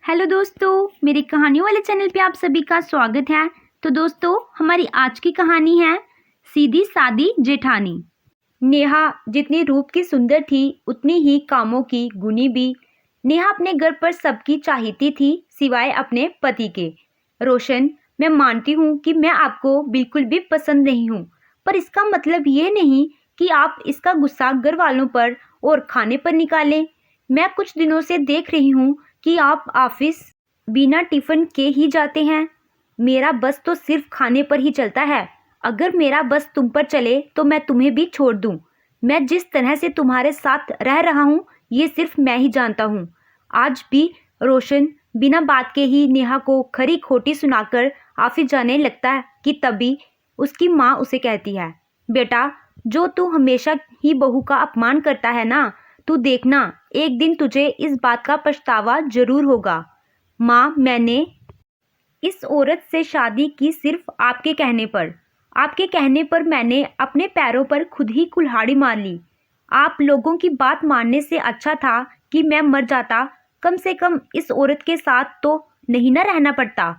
Hello दोस्तों, मेरी कहानियों वाले चैनल पे आप सभी का स्वागत है। तो दोस्तों, हमारी आज की कहानी है सीधी सादी जेठानी। नेहा जितनी रूप की सुंदर थी उतनी ही कामों की गुणी भी। नेहा अपने घर पर सबकी चाहती थी सिवाय अपने पति के। रोशन, मैं मानती हूँ कि मैं आपको बिल्कुल भी पसंद नहीं हूँ, पर इसका मतलब ये नहीं कि आप इसका गुस्सा घर वालों पर और खाने पर निकालें। मैं कुछ दिनों से देख रही हूँ कि आप ऑफिस बिना टिफिन के ही जाते हैं। मेरा बस तो सिर्फ खाने पर ही चलता है। अगर मेरा बस तुम पर चले तो मैं तुम्हें भी छोड़ दूं। मैं जिस तरह से तुम्हारे साथ रह रहा हूँ ये सिर्फ मैं ही जानता हूँ। आज भी रोशन बिना बात के ही नेहा को खरी खोटी सुनाकर ऑफिस जाने लगता है कि तभी उसकी माँ उसे कहती है, बेटा, जो तू हमेशा ही बहू का अपमान करता है ना, तू देखना एक दिन तुझे इस बात का पछतावा जरूर होगा। माँ, मैंने इस औरत से शादी की सिर्फ आपके कहने पर। आपके कहने पर मैंने अपने पैरों पर खुद ही कुल्हाड़ी मार ली। आप लोगों की बात मानने से अच्छा था कि मैं मर जाता। कम से कम इस औरत के साथ तो नहीं ना रहना पड़ता।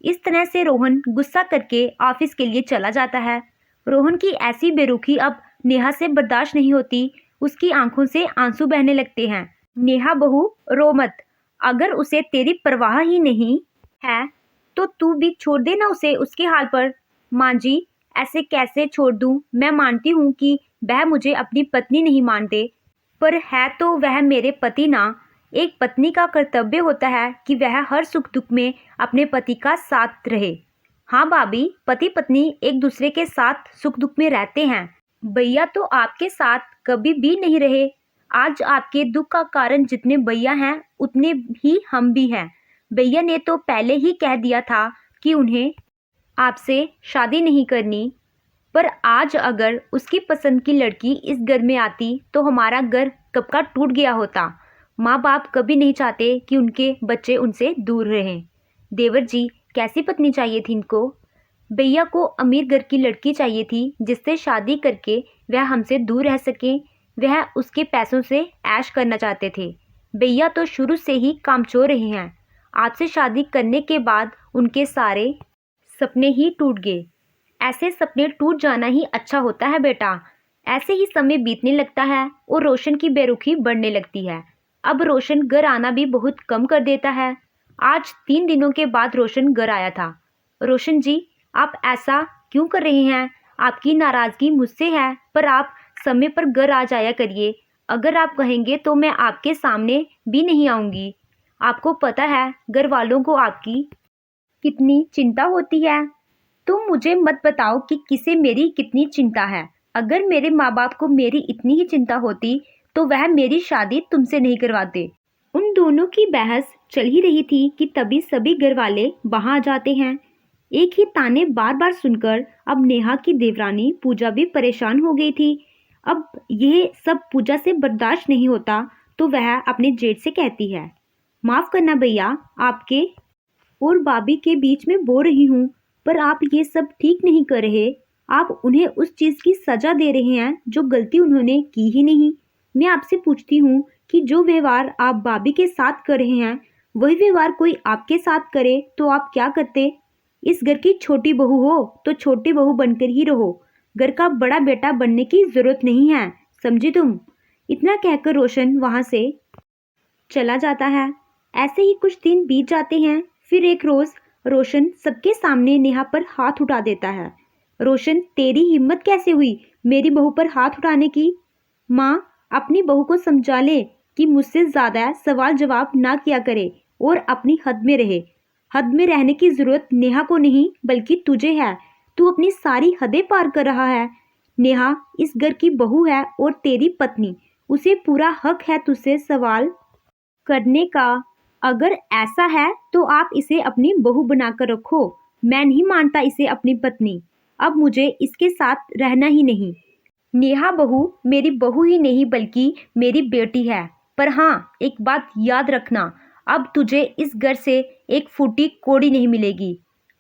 इस तरह से रोहन गुस्सा करके ऑफिस के लिए चला जाता है। रोहन की ऐसी बेरुखी अब नेहा से बर्दाश्त नहीं होती। उसकी आंखों से आंसू बहने लगते हैं। नेहा बहू, रो मत। अगर उसे तेरी परवाह ही नहीं है तो तू भी छोड़ दे ना उसे उसके हाल पर। माँ जी, ऐसे कैसे छोड़ दूँ? मैं मानती हूँ कि वह मुझे अपनी पत्नी नहीं मानते, पर है तो वह मेरे पति ना। एक पत्नी का कर्तव्य होता है कि वह हर सुख दुख में अपने पति का साथ रहे। हाँ भाभी, पति पत्नी एक दूसरे के साथ सुख दुख में रहते हैं। भैया तो आपके साथ कभी भी नहीं रहे। आज आपके दुख का कारण जितने भैया हैं उतने ही हम भी हैं। भैया ने तो पहले ही कह दिया था कि उन्हें आपसे शादी नहीं करनी, पर आज अगर उसकी पसंद की लड़की इस घर में आती तो हमारा घर कब का टूट गया होता। माँ बाप कभी नहीं चाहते कि उनके बच्चे उनसे दूर रहें। देवर जी, कैसी पत्नी चाहिए थी इनको? भैया को अमीर घर की लड़की चाहिए थी जिससे शादी करके वह हमसे दूर रह सके। वह उसके पैसों से ऐश करना चाहते थे। भैया तो शुरू से ही कामचोर रहे हैं। आपसे शादी करने के बाद उनके सारे सपने ही टूट गए। ऐसे सपने टूट जाना ही अच्छा होता है बेटा। ऐसे ही समय बीतने लगता है और रोशन की बेरुखी बढ़ने लगती है। अब रोशन घर आना भी बहुत कम कर देता है। आज 3 दिनों के बाद रोशन घर आया था। रोशन जी, आप ऐसा क्यों कर रहे हैं? आपकी नाराज़गी मुझसे है, पर आप समय पर घर आ जाया करिए। अगर आप कहेंगे तो मैं आपके सामने भी नहीं आऊँगी। आपको पता है घर वालों को आपकी कितनी चिंता होती है। तुम मुझे मत बताओ कि किसे मेरी कितनी चिंता है। अगर मेरे माँ बाप को मेरी इतनी ही चिंता होती तो वह मेरी शादी तुमसे नहीं करवाते। उन दोनों की बहस चल ही रही थी कि तभी सभी घर वाले वहां आ जाते हैं। एक ही ताने बार बार सुनकर अब नेहा की देवरानी पूजा भी परेशान हो गई थी। अब यह सब पूजा से बर्दाश्त नहीं होता तो वह अपने जेठ से कहती है, माफ करना भैया, आपके और भाभी के बीच में बो रही हूँ, पर आप ये सब ठीक नहीं कर रहे। आप उन्हें उस चीज़ की सजा दे रहे हैं जो गलती उन्होंने की ही नहीं। मैं आपसे पूछती हूँ कि जो व्यवहार आप भाभी के साथ कर रहे हैं वही व्यवहार कोई आपके साथ करे तो आप क्या करते? इस घर की छोटी बहू हो तो छोटी बहू बनकर ही रहो। घर का बड़ा बेटा बनने की जरूरत नहीं है, समझी तुम? इतना कहकर रोशन वहां से चला जाता है। ऐसे ही कुछ दिन बीत जाते हैं। फिर एक रोज रोशन सबके सामने नेहा पर हाथ उठा देता है। रोशन, तेरी हिम्मत कैसे हुई मेरी बहू पर हाथ उठाने की? माँ, अपनी बहू को समझा ले कि मुझसे ज्यादा सवाल जवाब ना किया करे और अपनी हद में रहे। हद में रहने की जरूरत नेहा को नहीं बल्कि तुझे है। तू अपनी सारी हदें पार कर रहा है। नेहा इस घर की बहू है और तेरी पत्नी। उसे पूरा हक है तुझसे सवाल करने का। अगर ऐसा है तो आप इसे अपनी बहू बनाकर रखो। मैं नहीं मानता इसे अपनी पत्नी। अब मुझे इसके साथ रहना ही नहीं। नेहा बहू मेरी बहू ही नहीं बल्कि मेरी बेटी है। पर हाँ, एक बात याद रखना, अब तुझे इस घर से एक फूटी कौड़ी नहीं मिलेगी।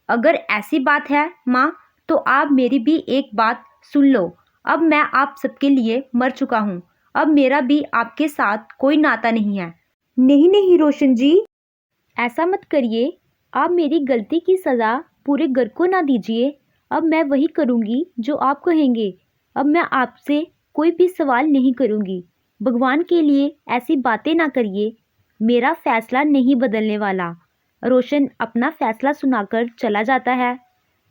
अगर ऐसी बात है माँ, तो आप मेरी भी एक बात सुन लो। अब मैं आप सबके लिए मर चुका हूँ। अब मेरा भी आपके साथ कोई नाता नहीं है। नहीं नहीं रोशन जी, ऐसा मत करिए, आप मेरी गलती की सज़ा पूरे घर को ना दीजिए। अब मैं वही करूँगी जो आप कहेंगे। अब मैं आपसे कोई भी सवाल नहीं करूँगी। भगवान के लिए ऐसी बातें ना करिए। मेरा फैसला नहीं बदलने वाला। रोशन अपना फैसला सुनाकर चला जाता है।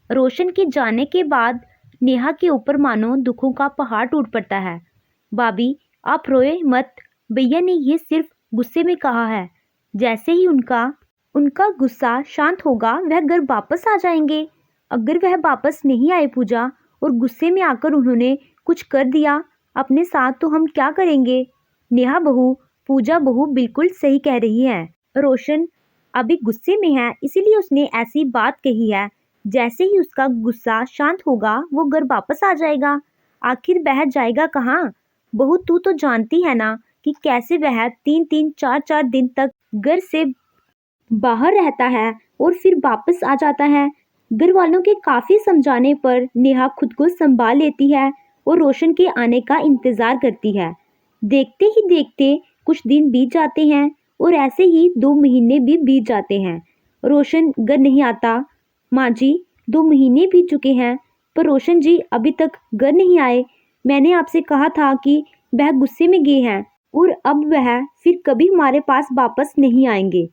रोशन के जाने के बाद नेहा के ऊपर मानो दुखों का पहाड़ टूट पड़ता है। भाभी, आप रोए मत। भैया ने ये सिर्फ गुस्से में कहा है। जैसे ही उनका उनका गुस्सा शांत होगा वह घर वापस आ जाएंगे। अगर वह वापस नहीं आए पूजा, और गुस्से में आकर उन्होंने कुछ कर दिया अपने साथ, तो हम क्या करेंगे? नेहा बहू, पूजा बहू बिल्कुल सही कह रही है। रोशन अभी गुस्से में है, इसीलिए उसने ऐसी बात कही है। जैसे ही उसका गुस्सा शांत होगा वो घर वापस आ जाएगा। आखिर वह जाएगा कहाँ? बहू, तू तो जानती है ना कि कैसे वह 3-3 4-4 दिन तक घर से बाहर रहता है और फिर वापस आ जाता है। घर वालों के काफी समझाने पर नेहा खुद को संभाल लेती है और रोशन के आने का इंतजार करती है। देखते ही देखते कुछ दिन बीत जाते हैं और ऐसे ही 2 महीने भी बीत जाते हैं। रोशन घर नहीं आता। माँ जी, 2 महीने बीत चुके हैं पर रोशन जी अभी तक घर नहीं आए। मैंने आपसे कहा था कि वह गुस्से में गए हैं और अब वह फिर कभी हमारे पास वापस नहीं आएंगे।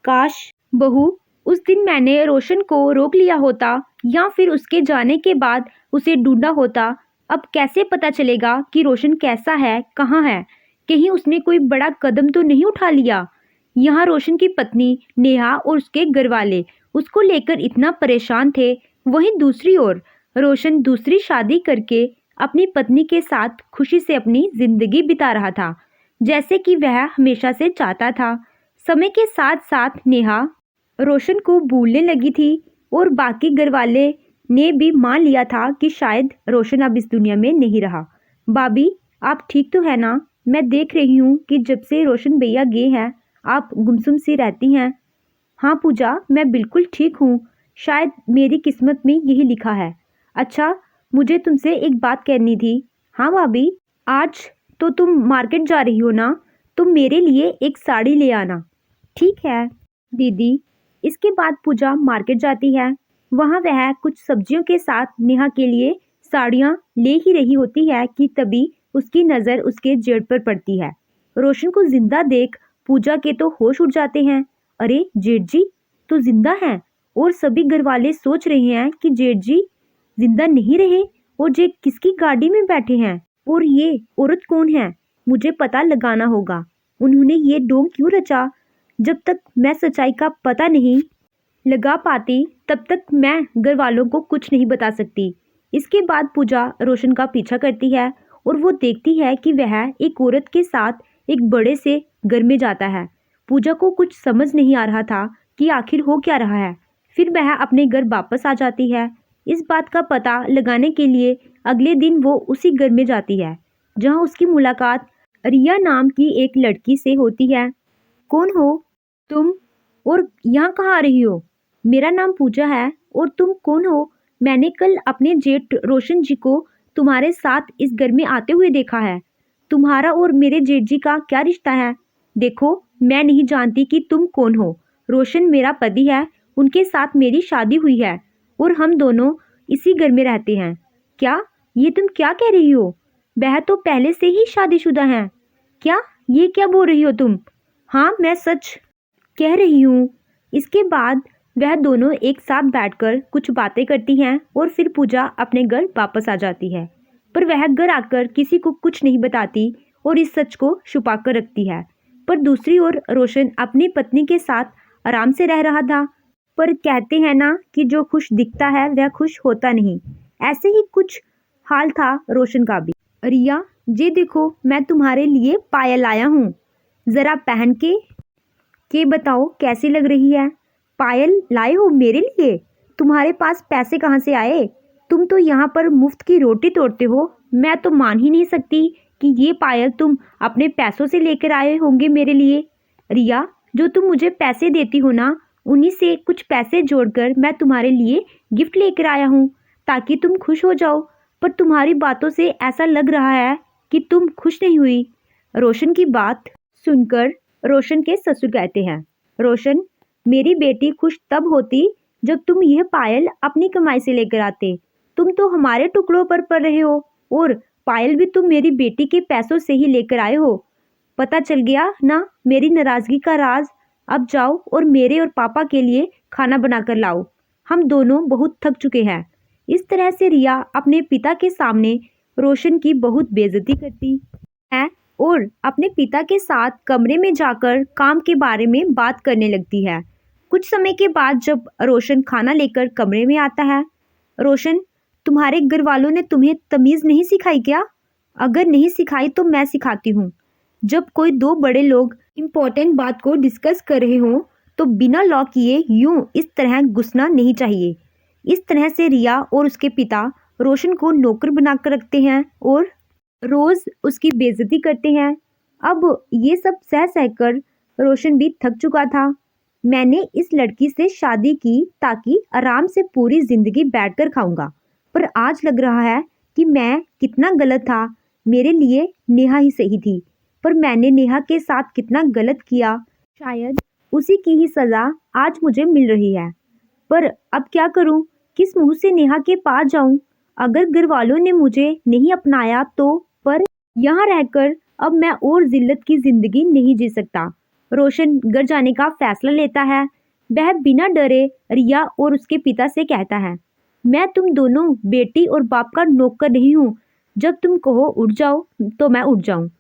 काश बहू, उस दिन मैंने रोशन को रोक लिया होता या फिर उसके जाने के बाद उसे ढूंढा होता। अब कैसे पता चलेगा कि रोशन कैसा है, कहाँ है? कहीं उसने कोई बड़ा कदम तो नहीं उठा लिया? यहाँ रोशन की पत्नी नेहा और उसके घर वाले उसको लेकर इतना परेशान थे। वहीं दूसरी ओर रोशन दूसरी शादी करके अपनी पत्नी के साथ खुशी से अपनी जिंदगी बिता रहा था, जैसे कि वह हमेशा से चाहता था। समय के साथ साथ नेहा रोशन को भूलने लगी थी और बाकी घर वाले ने भी मान लिया था कि शायद रोशन अब इस दुनिया में नहीं रहा। भाभी, आप ठीक तो है ना? मैं देख रही हूँ कि जब से रोशन भैया गए हैं आप गुमसुम सी रहती हैं। हाँ पूजा, मैं बिल्कुल ठीक हूँ। शायद मेरी किस्मत में यही लिखा है। अच्छा, मुझे तुमसे एक बात कहनी थी। हाँ भाभी, आज तो तुम मार्केट जा रही हो ना? तुम मेरे लिए एक साड़ी ले आना। ठीक है दीदी। इसके बाद पूजा मार्केट जाती है। वहाँ वह कुछ सब्जियों के साथ नेहा के लिए साड़ियाँ ले ही रही होती है कि तभी उसकी नज़र उसके जेब पर पड़ती है। रोशन को जिंदा देख पूजा के तो होश उड़ जाते हैं। अरे जेठ जी तो जिंदा हैं, और सभी घर वाले सोच रहे हैं कि जेठ जी जिंदा नहीं रहे और जे किसकी गाड़ी में बैठे हैं, और ये औरत कौन है? मुझे पता लगाना होगा। उन्होंने ये ढोंग क्यों रचा? जब तक मैं सच्चाई का पता नहीं लगा पाती तब तक मैं घर वालों को कुछ नहीं बता सकती। इसके बाद पूजा रोशन का पीछा करती है और वो देखती है कि वह एक औरत के साथ एक बड़े से घर में जाता है। पूजा को कुछ समझ नहीं आ रहा था कि आखिर हो क्या रहा है। फिर वह अपने घर वापस आ जाती है। इस बात का पता लगाने के लिए अगले दिन वो उसी घर में जाती है जहाँ उसकी मुलाकात रिया नाम की एक लड़की से होती है। कौन हो तुम, और यहाँ कहाँ आ रही हो? मेरा नाम पूजा है, और तुम कौन हो? मैंने कल अपने जेठ रोशन जी को तुम्हारे साथ इस घर में आते हुए देखा है। तुम्हारा और मेरे जेठ जी का क्या रिश्ता है? देखो, मैं नहीं जानती कि तुम कौन हो। रोशन मेरा पति है, उनके साथ मेरी शादी हुई है और हम दोनों इसी घर में रहते हैं। क्या ये तुम क्या कह रही हो? वह तो पहले से ही शादीशुदा हैं। क्या ये क्या बोल रही हो तुम? हाँ, मैं सच कह रही हूँ। इसके बाद वह दोनों एक साथ बैठकर कुछ बातें करती हैं और फिर पूजा अपने घर वापस आ जाती है। पर वह घर आकर किसी को कुछ नहीं बताती और इस सच को छुपा कर रखती है। पर दूसरी ओर रोशन अपनी पत्नी के साथ आराम से रह रहा था। पर कहते हैं ना कि जो खुश दिखता है वह खुश होता नहीं। ऐसे ही कुछ हाल था रोशन का भी। रिया, ये देखो, मैं तुम्हारे लिए पायल लाया हूँ। ज़रा पहन के बताओ कैसी लग रही है? पायल लाए हो मेरे लिए? तुम्हारे पास पैसे कहाँ से आए? तुम तो यहाँ पर मुफ्त की रोटी तोड़ते हो। मैं तो मान ही नहीं सकती कि ये पायल तुम अपने पैसों से लेकर आए होंगे मेरे लिए। रिया, जो तुम मुझे पैसे देती हो ना, उन्हीं से कुछ पैसे जोड़कर मैं तुम्हारे लिए गिफ्ट लेकर आया हूँ ताकि तुम खुश हो जाओ। पर तुम्हारी बातों से ऐसा लग रहा है कि तुम खुश नहीं हुई। रोशन की बात सुनकर रोशन के ससुर कहते हैं, रोशन, मेरी बेटी खुश तब होती जब तुम यह पायल अपनी कमाई से लेकर आते। तुम तो हमारे टुकड़ों पर पड़ रहे हो, और पायल भी तुम मेरी बेटी के पैसों से ही लेकर आए हो। पता चल गया ना मेरी नाराजगी का राज। अब जाओ और मेरे और पापा के लिए खाना बनाकर लाओ। हम दोनों बहुत थक चुके हैं। इस तरह से रिया अपने पिता के सामने रोशन की बहुत बेइज्जती करती है और अपने पिता के साथ कमरे में जाकर काम के बारे में बात करने लगती है। कुछ समय के बाद जब रोशन खाना लेकर कमरे में आता है, रोशन, तुम्हारे घर वालों ने तुम्हें तमीज़ नहीं सिखाई क्या? अगर नहीं सिखाई तो मैं सिखाती हूँ। जब कोई दो बड़े लोग इम्पोर्टेंट बात को डिस्कस कर रहे हों तो बिना लॉ किए यूं इस तरह घुसना नहीं चाहिए। इस तरह से रिया और उसके पिता रोशन को नौकर बनाकर रखते हैं और रोज़ उसकी बेइज्जती करते हैं। अब ये सब सह सहकर रोशन भी थक चुका था। मैंने इस लड़की से शादी की ताकि आराम से पूरी ज़िंदगी बैठकर खाऊंगा, पर आज लग रहा है कि मैं कितना गलत था। मेरे लिए नेहा ही सही थी, पर मैंने नेहा के साथ कितना गलत किया। शायद उसी की ही सज़ा आज मुझे मिल रही है। पर अब क्या करूं? किस मुंह से नेहा के पास जाऊं? अगर घर वालों ने मुझे नहीं अपनाया तो, पर यहाँ रहकर अब मैं और जिल्लत की ज़िंदगी नहीं जी सकता। रोशन घर जाने का फैसला लेता है। वह बिना डरे रिया और उसके पिता से कहता है, मैं तुम दोनों बेटी और बाप का नौकर नहीं हूँ। जब तुम कहो उठ जाओ तो मैं उठ जाऊँ,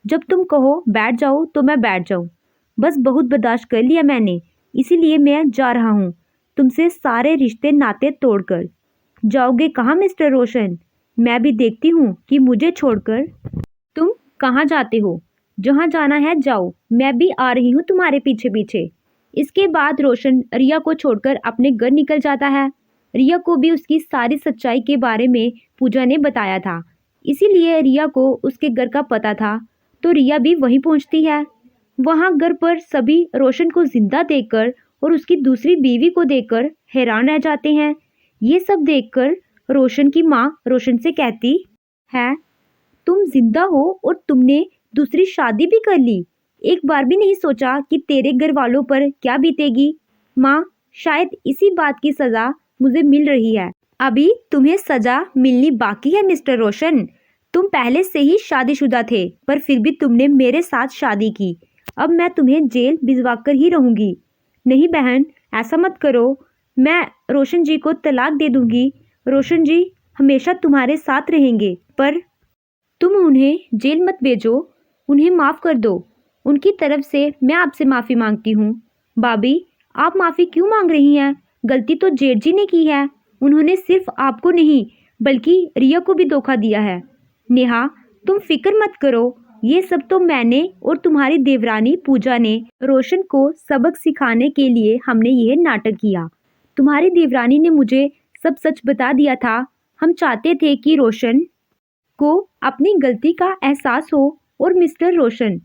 जब तुम कहो बैठ जाओ तो मैं बैठ जाऊँ। बस बहुत बर्दाश्त कर लिया मैंने, इसीलिए मैं जा रहा हूँ तुमसे सारे रिश्ते नाते तोड़कर। जाओगे कहाँ मिस्टर रोशन? मैं भी देखती हूँ कि मुझे छोड़कर तुम कहाँ जाते हो। जहाँ जाना है जाओ, मैं भी आ रही हूँ तुम्हारे पीछे पीछे। इसके बाद रोशन रिया को छोड़कर अपने घर निकल जाता है। रिया को भी उसकी सारी सच्चाई के बारे में पूजा ने बताया था, इसीलिए रिया को उसके घर का पता था, तो रिया भी वहीं पहुंचती है। वहां घर पर सभी रोशन को जिंदा देखकर और उसकी दूसरी बीवी को देखकर हैरान रह जाते हैं। ये सब देखकर रोशन की माँ रोशन से कहती है, तुम जिंदा हो और तुमने दूसरी शादी भी कर ली। एक बार भी नहीं सोचा कि तेरे घर वालों पर क्या बीतेगी? माँ, शायद इसी बात की सजा मुझे मिल रही है। अभी तुम्हें सजा मिलनी बाकी है मिस्टर रोशन। तुम पहले से ही शादीशुदा थे, पर फिर भी तुमने मेरे साथ शादी की। अब मैं तुम्हें जेल भिजवा कर ही रहूंगी। नहीं बहन, ऐसा मत करो। मैं रोशन जी को तलाक दे दूंगी। रोशन जी हमेशा तुम्हारे साथ रहेंगे, पर तुम उन्हें जेल मत भेजो। उन्हें माफ़ कर दो। उनकी तरफ से मैं आपसे माफ़ी मांगती हूँ। भाभी, आप माफ़ी क्यों मांग रही हैं? गलती तो जेठ जी ने की है। उन्होंने सिर्फ आपको नहीं बल्कि रिया को भी धोखा दिया है। नेहा, तुम फिक्र मत करो। ये सब तो मैंने और तुम्हारी देवरानी पूजा ने रोशन को सबक सिखाने के लिए हमने यह नाटक किया। तुम्हारी देवरानी ने मुझे सब सच बता दिया था। हम चाहते थे कि रोशन को अपनी गलती का एहसास हो। और मिस्टर रोशन,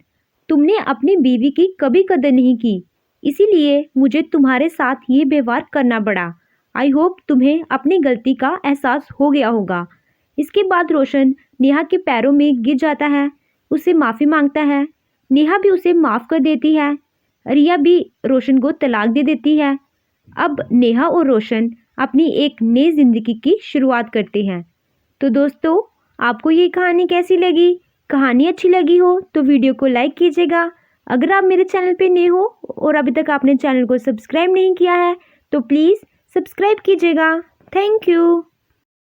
तुमने अपनी बीवी की कभी कदर नहीं की, इसीलिए मुझे तुम्हारे साथ ये व्यवहार करना पड़ा। आई होप तुम्हें अपनी गलती का एहसास हो गया होगा। इसके बाद रोशन नेहा के पैरों में गिर जाता है, उससे माफ़ी मांगता है। नेहा भी उसे माफ़ कर देती है। रिया भी रोशन को तलाक दे देती है। अब नेहा और रोशन अपनी एक नई जिंदगी की शुरुआत करते हैं। तो दोस्तों, आपको ये कहानी कैसी लगी? कहानी अच्छी लगी हो तो वीडियो को लाइक कीजिएगा। अगर आप मेरे चैनल पे नए हो और अभी तक आपने चैनल को सब्सक्राइब नहीं किया है तो प्लीज़ सब्सक्राइब कीजिएगा। Thank you.